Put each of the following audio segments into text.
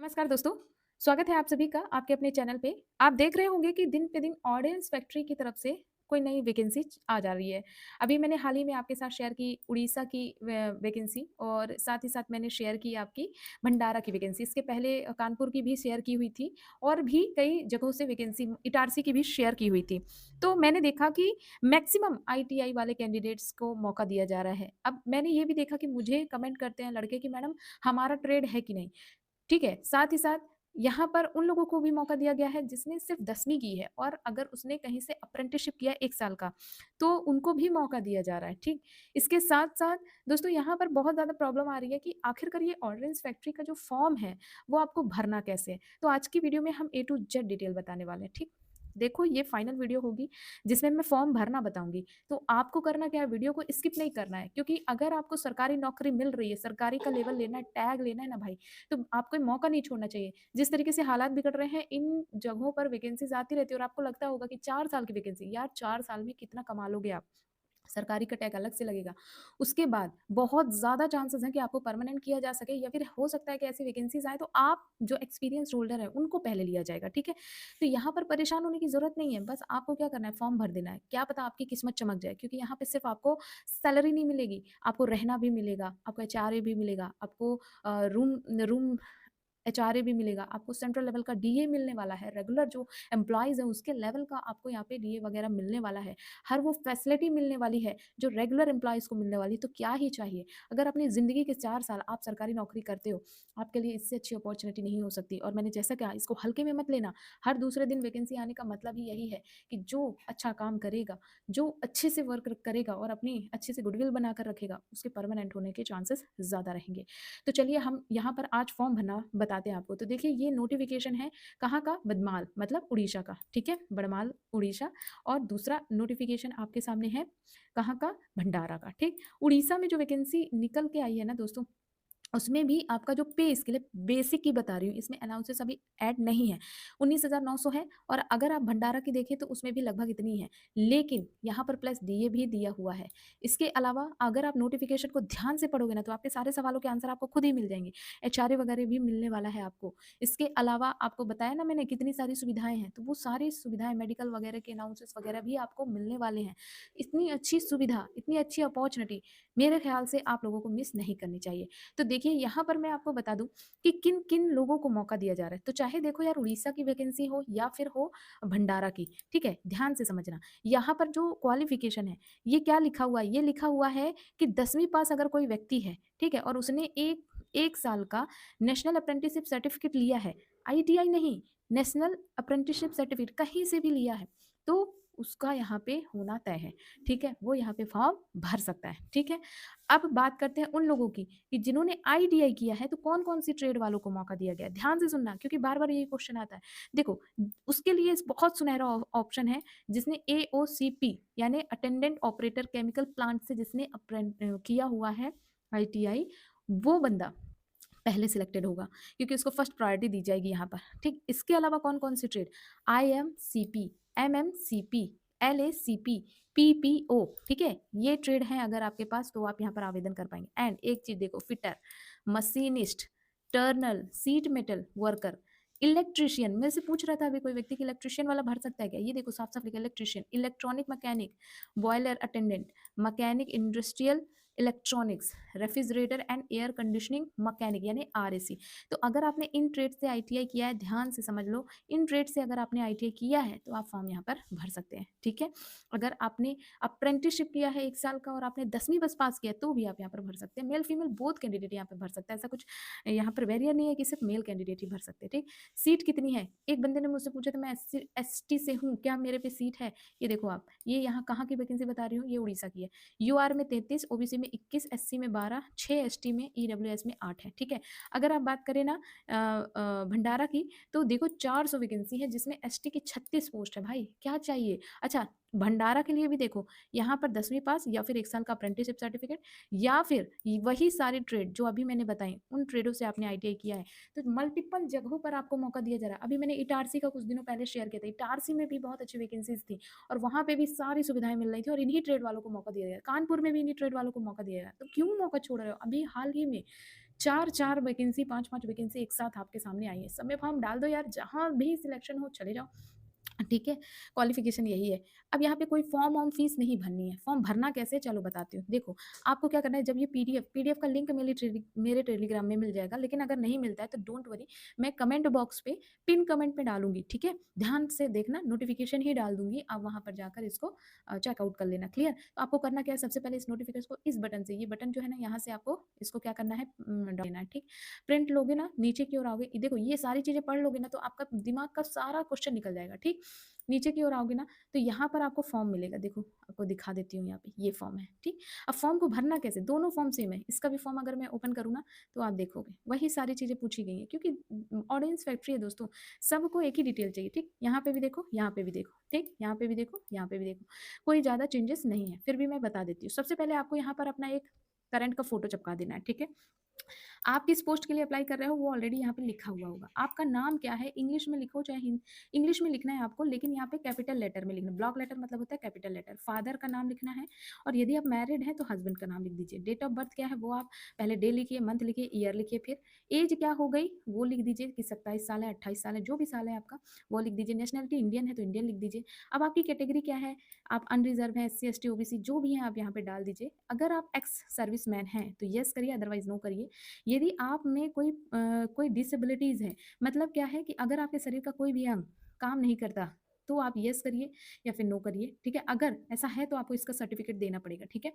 नमस्कार दोस्तों, स्वागत है आप सभी का आपके अपने चैनल पे। आप देख रहे होंगे कि दिन पे दिन ऑडियंस फैक्ट्री की तरफ से कोई नई वैकेंसी आ जा रही है। अभी मैंने हाल ही में आपके साथ शेयर की उड़ीसा की वैकेंसी और साथ ही साथ मैंने शेयर की आपकी भंडारा की वैकेंसी। इसके पहले कानपुर की भी शेयर की हुई थी और भी कई जगहों से वैकेंसी इटारसी की भी शेयर की हुई थी। तो मैंने देखा कि मैक्सिमम आईटीआई वाले कैंडिडेट्स को मौका दिया जा रहा है। अब मैंने ये भी देखा कि मुझे कमेंट करते हैं लड़के कि मैडम हमारा ट्रेड है कि नहीं? ठीक है, साथ ही साथ यहाँ पर उन लोगों को भी मौका दिया गया है जिसने सिर्फ़ 10वीं की है और अगर उसने कहीं से अप्रेंटिसशिप किया 1 साल का, तो उनको भी मौका दिया जा रहा है, ठीक? इसके साथ-साथ दोस्तों यहाँ पर बहुत ज़्यादा प्रॉब्लम आ रही है कि आखिरकार ये ऑर्डिनेंस फैक्ट्री का जो फॉर्म है, वो आपको भरना कैसे है? तो आज की वीडियो में हम ए टू जेड डिटेल बताने वाले हैं, ठीक? देखो ये फाइनल वीडियो होगी जिसमें मैं फॉर्म भरना बताऊँगी। तो आपको करना क्या है, वीडियो को स्किप नहीं करना है क्योंकि अगर आपको सरकारी नौकरी मिल रही है, सरकारी का लेवल लेना है, टैग लेना है ना भाई, तो आपको ये मौका नहीं छोड़ना चाहिए। जिस तरीके से हालात बिगड़ रहे हैं, इन जगहों पर वैकेंसीज़ आती रहती है और आपको लगता होगा कि 4 साल की वैकेंसी, यार 4 साल में कितना कमा लोगे आप? सरकारी का टैग अलग से लगेगा। उसके बाद बहुत ज़्यादा चांसेज़ हैं कि आपको परमानेंट किया जा सके या फिर हो सकता है कि ऐसी वैकेंसीज़ आएँ तो आप जो एक्सपीरियंस्ड होल्डर हैं, उनको पहले लिया जाएगा, ठीक है? तो यहाँ पर परेशान होने की ज़रूरत नहीं है, बस आपको क्या करना है फॉर्म भर देना है। क्या पता आपकी किस्मत चमक जाए क्योंकि यहाँ पे सिर्फ़ आपको सैलरी नहीं मिलेगी, आपको रहना भी मिलेगा, आपको एचआरए भी मिलेगा, आपको रूम रूम एचआरए भी मिलेगा, आपको सेंट्रल लेवल का डीए मिलने वाला है, रेगुलर जो एम्प्लॉइज़ हैं उसके लेवल का आपको यहाँ पे डीए वगैरह मिलने वाला है। हर वो फैसिलिटी मिलने वाली है जो रेगुलर एम्प्लॉइज़ को मिलने वाली है, तो क्या ही चाहिए? अगर अपनी ज़िंदगी के 4 साल आप सरकारी नौकरी करते हो, आपके लिए इससे अच्छी अपॉर्च्युनिटी नहीं हो सकती और मैंने जैसा कहा इसको हल्के में मत लेना। हर दूसरे दिन वैकेंसी आने का मतलब ही यही है कि जो अच्छा काम करेगा, जो अच्छे से वर्क करेगा और अपनी अच्छे से गुडविल बनाकर रखेगा, उसके परमानेंट होने के चांसेस ज़्यादा रहेंगे। तो चलिए हम यहाँ पर आज फॉर्म भरना बताते हैं आपको। तो देखिए ये नोटिफ़िकेशन है कहाँ का? बदमाल मतलब उड़ीसा का, ठीक है? बड़माल, उड़ीसा और दूसरा नोटिफ़िकेशन आपके सामने है कहाँ का? भंडारा का, ठीक? उड़ीसा में जो वैकेंसी निकल के आई है ना दोस्तों, उसमें भी आपका जो पे स्केल है, बेसिक की बता रही हूँ, इसमें अलाउंसेस अभी ऐड नहीं है। 19,900 है और अगर आप भंडारा की देखें तो उसमें भी लगभग इतनी है। लेकिन यहाँ पर प्लस डीए भी दिया हुआ है। इसके अलावा अगर आप नोटिफ़िकेशन को ध्यान से पढ़ोगे ना तो आपके सारे सवालों के आंसर आपको खुद ही मिल जाएँगे। एचआरए वगैरह भी मिलने वाला है आपको। इसके अलावा आपको बताया ना मैंने कितनी सारी सुविधाएँ हैं, तो वो सारी सुविधाएँ मेडिकल वगैरह के अलाउंसेस वगैरह भी आपको मिलने वाले हैं। इतनी अच्छी सुविधा, इतनी अच्छी अपॉर्च्युनिटी मेरे ख़्याल से आप लोगों को मिस नहीं करनी चाहिए। तो देखिए यहाँ पर मैं आपको बता दूँ कि किन-किन लोगों को मौका दिया जा रहा है। तो चाहे देखो यार उड़ीसा की वैकेंसी हो या फिर हो भंडारा की, ठीक है? ध्यान से समझना। यहाँ पर जो क्वालिफ़िकेशन है, ये क्या लिखा हुआ है? ये लिखा हुआ है कि 10वीं पास अगर कोई व्यक्ति है, ठीक है? और उसने 1 साल का नेशनल अप्रेंटिसशिप सर्टिफ़िकेट लिया है, आईटीआई नहीं, नेशनल अप्रेंटिसशिप सर्टिफ़िकेट कहीं से भी लिया है, तो उसका यहाँ पे होना तय है, ठीक है? वो यहाँ पे फॉर्म भर सकता है, ठीक है? अब बात करते हैं उन लोगों की कि जिन्होंने आईटीआई किया है तो कौन-कौन सी ट्रेड वालों को मौका दिया गया है? ध्यान से सुनना क्योंकि बार-बार यही क्वेश्चन आता है। देखो, उसके लिए बहुत सुनहरा ऑप्शन है जिसने एओसीपी यानी अटेंडेंट ऑपरेटर केमिकल प्लांट से जिसने किया हुआ है आईटीआई, वो बंदा पहले सिलेक्टेड होगा क्योंकि उसको फर्स्ट प्रायोरिटी दी जाएगी यहाँ पर, ठीक? इसके अलावा कौन-कौन सी ट्रेड? आईएमसीपी, एमएमसीपी, एलएसीपी, पीपीओ, ठीक है? ये ट्रेड हैं अगर आपके पास तो आप यहाँ पर आवेदन कर पाएँगे एंड एक चीज़ देखो fitter, machinist, turner, sheet metal worker, electrician मेरे से पूछ रहा था अभी कोई व्यक्ति कि इलेक्ट्रीशियन वाला भर सकता है क्या? ये देखो साफ-साफ लिखा है electrician, electronic mechanic, boiler attendant, mechanic industrial electronics, refrigerator and air conditioning mechanic यानी आरएसी। तो अगर आपने इन ट्रेड से आईटीआई किया है, ध्यान से समझ लो, इन ट्रेड से अगर आपने आईटीआई किया है, तो आप फॉर्म यहाँ पर भर सकते हैं, ठीक है? अगर आपने अप्रेंटिसशिप किया है 1 साल का और आपने 10वीं बस पास किया है, तो भी आप यहाँ पर भर सकते हैं। मेल, फीमेल बोथ कैंडिडेट यहाँ पे भर सकता है। ऐसा कुछ यहाँ पर बैरियर नहीं है कि सिर्फ मेल कैंडिडेट ही भर सकते हैं, ठीक? सीट कितनी है? एक बंदे ने मुझसे पूछा था मैं एसटी से हूँ, क्या मेरे पे सीट है? ये देखो आप, ये यहाँ कहाँ की वैकेंसी बता रही हूँ, ये उड़ीसा की है। यूआर में 33, ओबीसी में 21, एससी में 12, 6 एसटी में, ईडब्ल्यूएस में 8 है, ठीक है? अगर आप बात करें ना भंडारा की, तो देखो 400 वैकेंसी है जिसमें एसटी की 36 पोस्ट है भाई, क्या चाहिए? अच्छा, भंडारा के लिए भी देखो, यहाँ पर 10वीं पास या फिर 1 साल का अप्रेंटिसशिप सर्टिफिकेट या फिर वही सारी ट्रेड जो अभी मैंने बताई, उन ट्रेडों से आपने आईटीआई किया है, तो मल्टीपल जगहों पर आपको मौका दिया जा रहा है। अभी मैंने इटारसी का कुछ दिनों पहले शेयर किया था, इटारसी में भी बहुत अच्छी वैकेंसीज़ थी और वहाँ पे भी सारी सुविधाएँ मिल रही थी और इन्हीं ट्रेड वालों को मौका दिया गया। कानपुर में भी इन्हीं ट्रेड वालों को मौका दिया गया। तो क्यों मौका छोड़ रहे हो? अभी हाल ही में 4-4 वैकेंसी 5-5 वैकेंसी एक साथ आपके सामने आई है। सब में फॉर्म डाल दो यार, जहाँ भी सिलेक्शन हो चले जाओ। ठीक है? क्वालिफ़िकेशन यही है। अब यहाँ पे कोई फॉर्म वॉर्म फ़ीस नहीं भरनी है। फॉर्म भरना कैसे है चलो बताती हूँ। देखो, आपको क्या करना है, जब ये पीडीएफ का लिंक मेरे टेलीग्राम में मिल जाएगा, लेकिन अगर नहीं मिलता है तो डोंट वरी, मैं कमेंट बॉक्स पे पिन कमेंट में डालूँगी, ठीक है? ध्यान से देखना, नोटिफ़िकेशन ही डाल दूँगी, आप वहाँ पर जाकर इसको चेकआउट कर लेना, क्लियर? तो आपको करना क्या है, सबसे पहले इस नोटिफ़िकेशन को इस बटन से, ये बटन जो है ना, यहाँ से आपको इसको क्या करना है, डालना है, ठीक? प्रिंट लोगे ना, नीचे की ओर आओगे, देखो ये सारी चीज़ें पढ़ लोगे ना, तो आपका दिमाग का सारा क्वेश्चन निकल जाएगा, ठीक? नीचे की ओर आओगे ना, तो यहाँ पर आपको फॉर्म मिलेगा, देखो आपको दिखा देती हूँ, यहाँ पे ये फॉर्म है, ठीक। अब फॉर्म को भरना कैसे, दोनों फॉर्म सेम है। इसका भी फॉर्म अगर मैं ओपन करूँ ना, तो आप देखोगे वही सारी चीज़ें पूछी गई हैं, क्योंकि ऑडियंस फैक्ट्री है दोस्तों, सबको एक ही डिटेल चाहिए, ठीक। यहाँ पे भी देखो, यहाँ पे भी देखो, ठीक, यहाँ पे भी देखो, यहाँ पे भी देखो, कोई ज़्यादा चेंजेस नहीं है। फिर भी मैं बता देती हूँ। सबसे पहले आपको यहाँ पर अपना एक करंट का फोटो चिपका देना है, ठीक है। आप किस पोस्ट के लिए अप्लाई कर रहे हो वो ऑलरेडी यहाँ पे लिखा हुआ होगा। आपका नाम क्या है, इंग्लिश में लिखो चाहे हिंदी, इंग्लिश में लिखना है आपको, लेकिन यहाँ पे कैपिटल लेटर में लिखना है। ब्लॉक लेटर मतलब होता है कैपिटल लेटर। फादर का नाम लिखना है, और यदि आप मैरिड हैं तो हस्बैंड का नाम लिख दीजिए। डेट ऑफ बर्थ क्या है वो आप पहले डे लिखिए, मंथ लिखिए, ईयर लिखिए, फिर एज क्या हो गई वो लिख दीजिए कि 27 साल है, 28 साल है, जो भी साल है आपका वो लिख दीजिए। नेशनलिटी इंडियन है तो इंडियन लिख दीजिए। अब आपकी कैटेगरी क्या है, आप अनरिजर्व है, एससी एसटी ओबीसी जो भी है आप यहाँ पे डाल दीजिए। अगर आप एक्स सर्विसमैन हैं तो यस करिए, अदरवाइज नो करिए। यदि आप में कोई डिसेबिलिटीज़ है, मतलब क्या है कि अगर आपके शरीर का कोई भी अंग काम नहीं करता, तो आप येस करिए या फिर नो करिए, ठीक है? अगर ऐसा है तो आपको इसका सर्टिफ़िकेट देना पड़ेगा, ठीक है?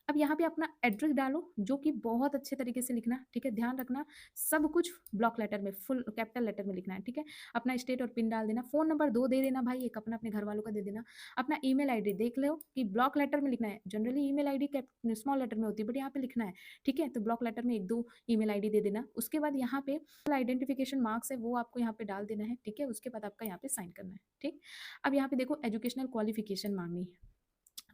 अब यहाँ पे अपना एड्रेस डालो, जो कि बहुत अच्छे तरीके से लिखना, ठीक है? ध्यान रखना, सब कुछ ब्लॉक लेटर में, फुल कैपिटल लेटर में लिखना है, ठीक है? अपना स्टेट और पिन डाल देना, फ़ोन नंबर 2 दे देना भाई, एक अपना अपने घरवालों का दे देना। अपना ईमेल आईडी देख लो कि ब्लॉक लेटर में लिखना है, generally email ID cap small letter में होती है, बट यहाँ पे लिखना है, ठीक है? तो ब्लॉक लेटर में 1-2 ईमेल आईडी दे देना। उसके बाद यहाँ पे आइडेंटिफिकेशन मार्क्स है वो आपको यहाँ पे डाल देना है, ठीक है? उसके बाद आपका यहाँ पे साइन करना है, ठीक? अब यहाँ पे देखो एजुकेशनल क्वालिफिकेशन मांगनी है।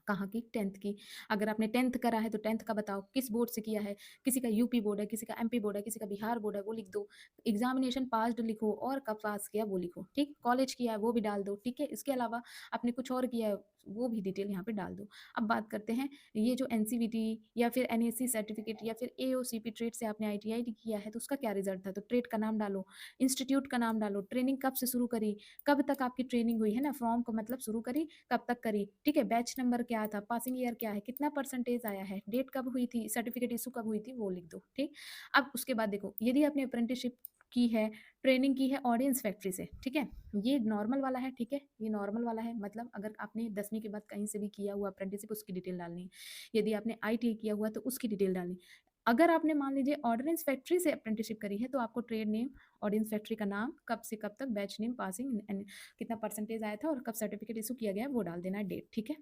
कहाँ की? 10th की। अगर आपने 10th करा है तो 10th का बताओ, किस बोर्ड से किया है? किसी का यूपी बोर्ड है, किसी का एमपी बोर्ड है, किसी का बिहार बोर्ड है, वो लिख दो। एग्ज़ामिनेशन पास्ड लिखो और कब पास किया वो लिखो, ठीक? कॉलेज किया है वो भी डाल दो, ठीक है? इसके अलावा आपने कुछ और किया है वो भी डिटेल यहाँ पे डाल दो। अब बात करते हैं, ये जो एनसीवीटी या फिर एनएससी सर्टिफिकेट या फिर एओसीपी ट्रेड से आपने आईटीआई किया है तो उसका क्या रिजल्ट था? तो ट्रेड का नाम डालो, इंस्टीट्यूट का नाम डालो, ट्रेनिंग कब से शुरू करी, कब तक आपकी ट्रेनिंग हुई है ना, फ्रॉम का मतलब शुरू करी, कब तक करी, ठीक है? बैच नंबर क्या था, पासिंग ईयर क्या है, कितना परसेंटेज आया है, डेट कब हुई थी, सर्टिफिकेट इशू कब हुई थी, वो लिख दो, ठीक? अब उसके बाद देखो, यदि आपने अप्रेंटिसशिप की है, ट्रेनिंग की है ऑडियंस फैक्ट्री से, ठीक है? ये नॉर्मल वाला है, ठीक है? ये नॉर्मल वाला है, मतलब अगर आपने 10वीं के बाद कहीं से भी किया हुआ अप्रेंटिसशिप उसकी डिटेल डालनी है। यदि आपने आईटीआई किया हुआ तो उसकी डिटेल डालनी है। अगर आपने मान लीजिए ऑर्डिनेंस फैक्ट्री से अप्रेंटिसशिप करी है तो आपको ट्रेड नेम, ऑडियंस फैक्ट्री का नाम, कब से कब तक, बैच नेम, पासिंग एंड कितना परसेंटेज आया था और कब सर्टिफिकेट इशू किया गया है वो डाल देना है, डेट, ठीक है?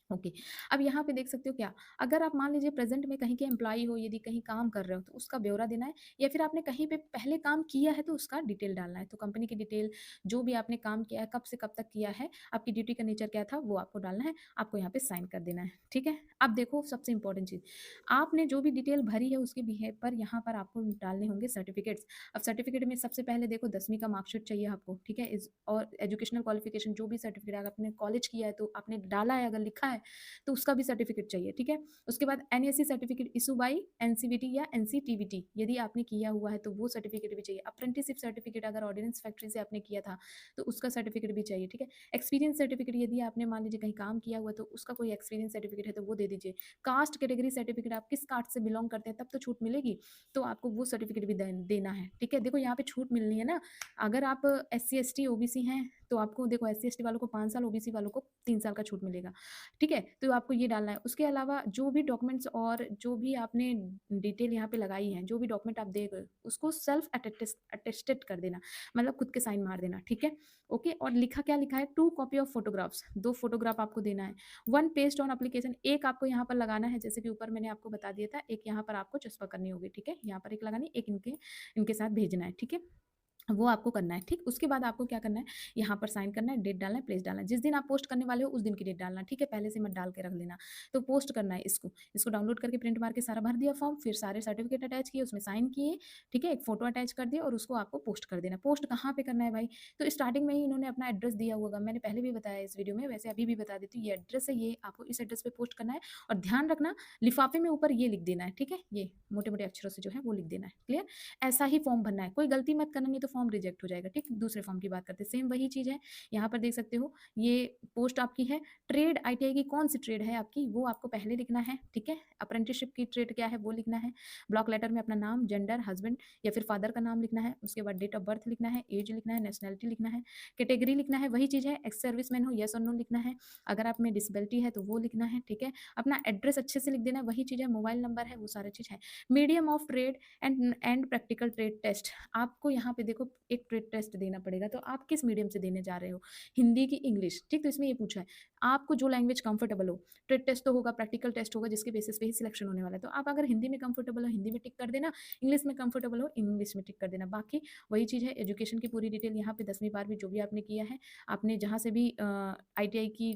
ओके। अब यहाँ पे देख सकते हो क्या, अगर आप मान लीजिए प्रेजेंट में कहीं के एम्प्लॉई हो, यदि कहीं काम कर रहे हो तो उसका ब्यौरा देना है, या फिर आपने कहीं पे पहले काम किया है तो उसका डिटेल डालना है। तो कंपनी की डिटेल, जो भी आपने काम किया है, कब से कब तक किया है, आपकी ड्यूटी का नेचर क्या था, वो आपको डालना है। आपको यहाँ पे साइन कर देना है, ठीक है? अब देखो सबसे इंपॉर्टेंट चीज़, आपने जो भी डिटेल भरी है उसके बिहेव पर यहाँ पर आपको डालने होंगे सर्टिफिकेट्स। अब सर्टिफिकेट में सबसे पहले देखो 10वीं का मार्कशीट चाहिए आपको, ठीक है? और एजुकेशनल क्वालिफिकेशन जो भी सर्टिफिकेट अगर आपने कॉलेज किया है तो आपने डाला है, अगर लिखा है तो उसका भी सर्टिफिकेट चाहिए, ठीक है? उसके बाद NSC certificate issue by NCVT या एनसीटीवीटी, यदि आपने किया हुआ है तो वो सर्टिफिकेट भी चाहिए। अप्रेंटिसशिप सर्टिफिकेट अगर ऑर्डिनेंस फैक्ट्री से आपने किया था तो उसका सर्टिफिकेट भी चाहिए, ठीक है? एक्सपीरियंस सर्टिफिकेट, यदि आपने मान लीजिए कहीं काम किया हुआ तो उसका कोई एक्सपीरियंस सर्टिफिकेट है तो वो दे दीजिए। कास्ट कैटेगरी सर्टिफिकेट, आप किस कास्ट से बिलोंग करते हैं तब तो छूट मिलेगी, तो आपको वो सर्टिफिकेट भी देना है, ठीक है? देखो यहाँ पे छूट मिलनी है ना, अगर आप एससी एसटी ओबीसी हैं तो आपको देखो एससी एसटी वालों को 5 साल, ओबीसी वालों को 3 साल का छूट मिलेगा, ठीक है? तो आपको ये डालना है। उसके अलावा जो भी डॉक्यूमेंट्स और जो भी आपने डिटेल यहाँ पे लगाई है, जो भी डॉक्यूमेंट आप देंगे, उसको सेल्फ अटेस्टेड कर देना, मतलब खुद के साइन मार देना, ठीक है? ओके, और लिखा क्या लिखा है, 2 कॉपी ऑफ फोटोग्राफ्स, 2 फोटोग्राफ आपको देना है। 1 पेस्ट ऑन एप्लीकेशन, एक आपको यहाँ पर लगाना है, जैसे कि ऊपर मैंने आपको बता दिया था, एक यहाँ पर आपको चस्पा करनी होगी, ठीक है? यहाँ पर एक लगानी, एक इनके इनके साथ भेजना है, ठीक है? वो आपको करना है, ठीक? उसके बाद आपको क्या करना है, यहाँ पर साइन करना है, डेट डालना है, प्लेस डालना है। जिस दिन आप पोस्ट करने वाले हो, उस दिन की डेट डालना है, ठीक है? पहले से मत डाल के रख लेना। तो पोस्ट करना है इसको। इसको डाउनलोड करके प्रिंट मार के सारा भर दिया फॉर्म, फिर सारे सर्टिफ़िकेट अटैच किए, उसमें साइन किए, ठीक है? एक फ़ोटो अटैच कर दिया और उसको आपको पोस्ट कर देना। पोस्ट कहाँ पे करना है भाई? तो स्टार्टिंग में ही इन्होंने अपना एड्रेस दिया होगा, मैंने पहले भी बताया इस वीडियो में, वैसे अभी भी बता देती हूँ। ये एड्रेस है, ये आपको इस एड्रेस पे पोस्ट करना है और ध्यान रखना लिफ़ाफ़े में ऊपर ये लिख देना है, ठीक है? ये मोटे-मोटे अक्षरों से जो है वो लिख देना है, क्लियर? ऐसा ही फॉर्म भरना है, कोई गलती मत करना नहीं तो फॉर्म रिजेक्ट हो जाएगा, ठीक? दूसरे फॉर्म की बात करते हैं, सेम वही चीज़ है, यहाँ पर देख सकते हो ये पोस्ट आपकी है, ट्रेड आईटीआई की कौन-सी ट्रेड है आपकी वो आपको पहले लिखना है, ठीक है? अप्रेंटिसशिप की ट्रेड क्या है वो लिखना है, ब्लॉक लेटर में अपना नाम, जेंडर, हस्बैंड या फिर फादर का नाम लिखना है, उसके बाद डेट ऑफ बर्थ लिखना है, एज लिखना है, नेशनैलिटी लिखना है, कैटेगरी लिखना है, वही चीज़ है, एक्स सर्विसमैन हो येस और नो लिखना है, अगर आप में डिसेबिलिटी है तो वो लिखना है, ठीक है? अपना एड्रेस अच्छे से लिख देना है, वही चीज़ है, मोबाइल नंबर है, वो सारी चीज़ है। Medium of trade and practical trade test आपको यहाँ पे देखो एक ट्रेड टेस्ट देना पड़ेगा तो आप किस मीडियम से देने जा रहे हो हिंदी की इंग्लिश ठीक तो इसमें ये पूछा है आपको जो लैंग्वेज कंफर्टेबल हो ट्रेड टेस्ट तो होगा प्रैक्टिकल टेस्ट होगा जिसके बेसिस पे ही सिलेक्शन होने वाला है तो आप अगर हिंदी में कंफर्टेबल हो हिंदी में टिक कर देना इंग्लिश में कंफर्टेबल हो इंग्लिश में टिक कर देना बाकी वही चीज़ है एजुकेशन की पूरी डिटेल यहाँ पे 10वीं 12वीं जो भी आपने किया है आपने जहाँ से भी ITI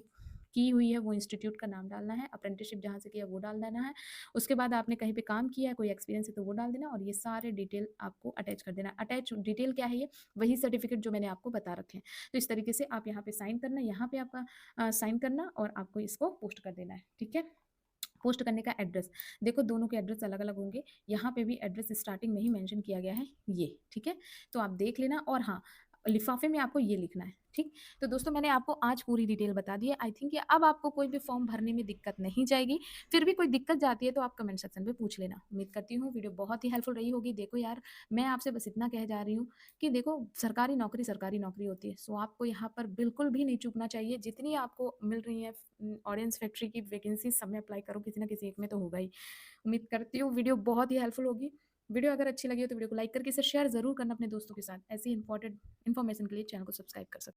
की हुई है वो इंस्टीट्यूट का नाम डालना है अप्रेंटिसशिप जहाँ से किया वो डाल देना है उसके बाद आपने कहीं पे काम किया है कोई एक्सपीरियंस है तो वो डाल देना और ये सारे डिटेल आपको अटैच कर देना अटैच डिटेल क्या है ये वही सर्टिफिकेट जो मैंने आपको बता रखे हैं तो इस तरीके से आप यहाँ पे साइन करना यहाँ पे आपका साइन करना और आपको इसको पोस्ट कर देना है ठीक है पोस्ट करने का एड्रेस देखो दोनों के एड्रेस अलग अलग होंगे यहाँ पे भी एड्रेस स्टार्टिंग में ही मेंशन किया गया है ये ठीक है तो आप देख लेना और हाँ लिफाफे में आपको ये लिखना है ठीक तो दोस्तों मैंने आपको आज पूरी डिटेल बता दी है आई थिंक ये अब आपको कोई भी फॉर्म भरने में दिक्कत नहीं जाएगी फिर भी कोई दिक्कत जाती है तो आप कमेंट सेक्शन पे पूछ लेना उम्मीद करती हूँ वीडियो बहुत ही हेल्पफुल रही होगी देखो यार मैं आपसे बस इतना कह जा रही हूँ कि देखो सरकारी नौकरी होती है सो आपको यहाँ पर बिल्कुल भी नहीं चूकना चाहिए जितनी आपको मिल रही है ऑडियंस फैक्ट्री की वैकेंसी सब में अप्लाई करो किसी ना किसी एक में तो होगा ही उम्मीद करती हूँ वीडियो बहुत ही हेल्पफुल होगी वीडियो अगर अच्छी लगी हो तो वीडियो को लाइक करके इसे शेयर जरूर करना अपने दोस्तों के साथ ऐसी इंपॉर्टेंट इन्फॉर्मेशन के लिए चैनल को सब्सक्राइब कर सकते हैं